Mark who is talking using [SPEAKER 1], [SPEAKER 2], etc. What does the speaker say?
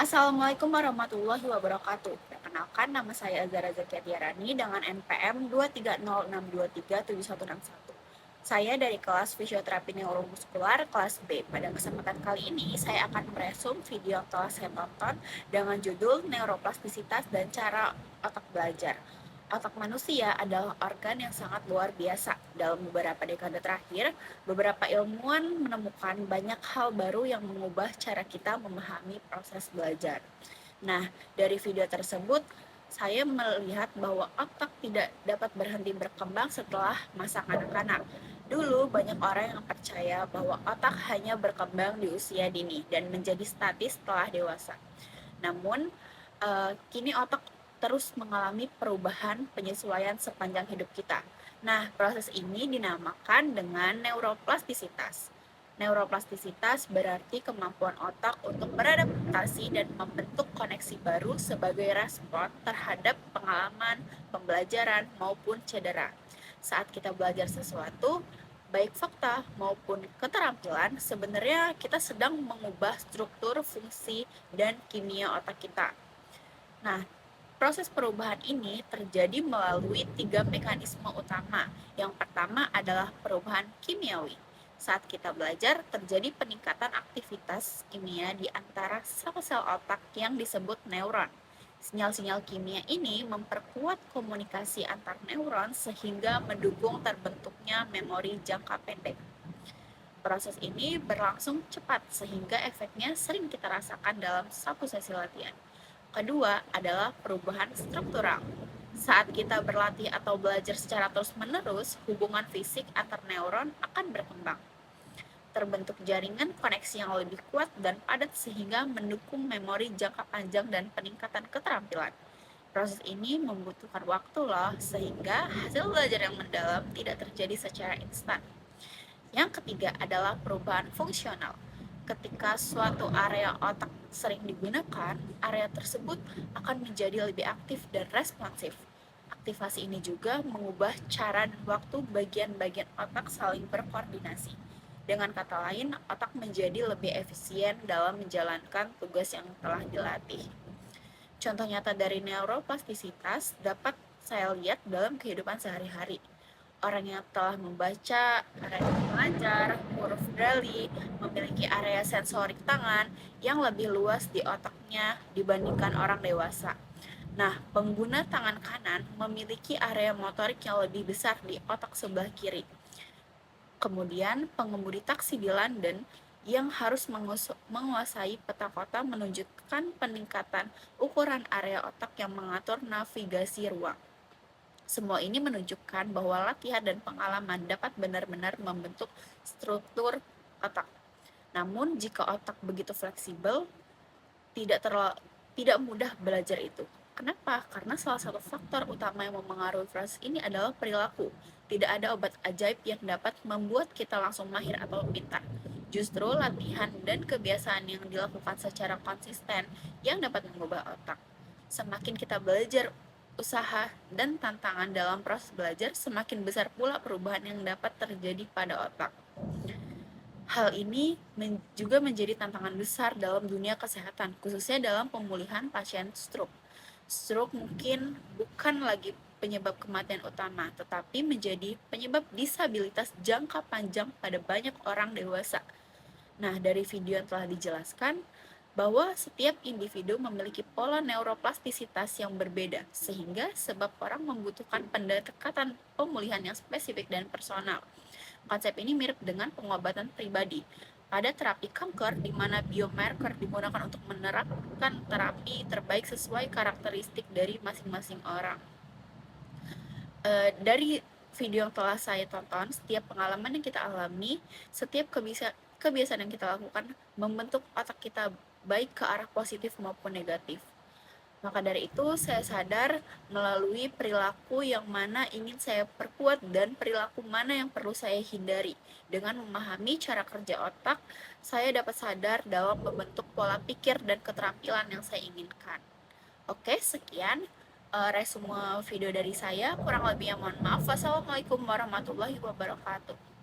[SPEAKER 1] Assalamualaikum warahmatullahi wabarakatuh. Perkenalkan, nama saya Azara Zakia Tiarani dengan NPM 23062371161. Saya dari kelas Fisioterapi Neuromuskular kelas B. Pada kesempatan kali ini, saya akan meresum video yang telah saya tonton dengan judul Neuroplastisitas dan Cara Otak Belajar. Otak manusia adalah organ yang sangat luar biasa. Dalam beberapa dekade terakhir, beberapa ilmuwan menemukan banyak hal baru yang mengubah cara kita memahami proses belajar. Nah, dari video tersebut, saya melihat bahwa otak tidak dapat berhenti berkembang setelah masa kanak-kanak. Dulu, banyak orang yang percaya bahwa otak hanya berkembang di usia dini dan menjadi statis setelah dewasa. Namun, kini otak terus mengalami perubahan penyesuaian sepanjang hidup kita. Nah, proses ini dinamakan dengan neuroplastisitas. Neuroplastisitas berarti kemampuan otak untuk beradaptasi dan membentuk koneksi baru sebagai respon terhadap pengalaman, pembelajaran, maupun cedera. Saat kita belajar sesuatu, baik fakta maupun keterampilan, sebenarnya kita sedang mengubah struktur, fungsi, dan kimia otak kita. Nah, proses perubahan ini terjadi melalui tiga mekanisme utama. Yang pertama adalah perubahan kimiawi. Saat kita belajar, terjadi peningkatan aktivitas kimia di antara sel-sel otak yang disebut neuron. Sinyal-sinyal kimia ini memperkuat komunikasi antar neuron sehingga mendukung terbentuknya memori jangka pendek. Proses ini berlangsung cepat sehingga efeknya sering kita rasakan dalam satu sesi latihan. Kedua adalah perubahan struktural. Saat kita berlatih atau belajar secara terus-menerus, hubungan fisik antar neuron akan berkembang. Terbentuk jaringan koneksi yang lebih kuat dan padat sehingga mendukung memori jangka panjang dan peningkatan keterampilan. Proses ini membutuhkan waktu loh, sehingga hasil belajar yang mendalam tidak terjadi secara instan. Yang ketiga adalah perubahan fungsional. Ketika suatu area otak sering digunakan, area tersebut akan menjadi lebih aktif dan responsif. Aktivasi ini juga mengubah cara dan waktu bagian-bagian otak saling berkoordinasi. Dengan kata lain, otak menjadi lebih efisien dalam menjalankan tugas yang telah dilatih. Contoh nyata dari neuroplastisitas dapat saya lihat dalam kehidupan sehari-hari. Orang yang telah membaca, area belajar, huruf Braille, memiliki area sensorik tangan yang lebih luas di otaknya dibandingkan orang dewasa. Nah, pengguna tangan kanan memiliki area motorik yang lebih besar di otak sebelah kiri. Kemudian, pengemudi taksi di London yang harus menguasai peta kota menunjukkan peningkatan ukuran area otak yang mengatur navigasi ruang. Semua ini menunjukkan bahwa latihan dan pengalaman dapat benar-benar membentuk struktur otak. Namun, jika otak begitu fleksibel, tidak mudah belajar itu. Kenapa? Karena salah satu faktor utama yang memengaruhi proses ini adalah perilaku. Tidak ada obat ajaib yang dapat membuat kita langsung mahir atau pintar. Justru latihan dan kebiasaan yang dilakukan secara konsisten yang dapat mengubah otak. Semakin kita belajar, usaha, dan tantangan dalam proses belajar, semakin besar pula perubahan yang dapat terjadi pada otak. Hal ini juga menjadi tantangan besar dalam dunia kesehatan, khususnya dalam pemulihan pasien stroke. Stroke mungkin bukan lagi penyebab kematian utama, tetapi menjadi penyebab disabilitas jangka panjang pada banyak orang dewasa. Nah, dari video yang telah dijelaskan, bahwa setiap individu memiliki pola neuroplastisitas yang berbeda, sehingga sebab orang membutuhkan pendekatan pemulihan yang spesifik dan personal. Konsep ini mirip dengan pengobatan pribadi. Pada terapi kanker, di mana biomarker digunakan untuk menerapkan terapi terbaik sesuai karakteristik dari masing-masing orang. Dari video yang telah saya tonton, setiap pengalaman yang kita alami, setiap kebiasaan yang kita lakukan membentuk otak kita baik ke arah positif maupun negatif. Maka dari itu, saya sadar melalui perilaku yang mana ingin saya perkuat dan perilaku mana yang perlu saya hindari. Dengan memahami cara kerja otak, saya dapat sadar dalam membentuk pola pikir dan keterampilan yang saya inginkan. Oke, sekian resume video dari saya. Kurang lebihnya mohon maaf. Wassalamualaikum warahmatullahi wabarakatuh.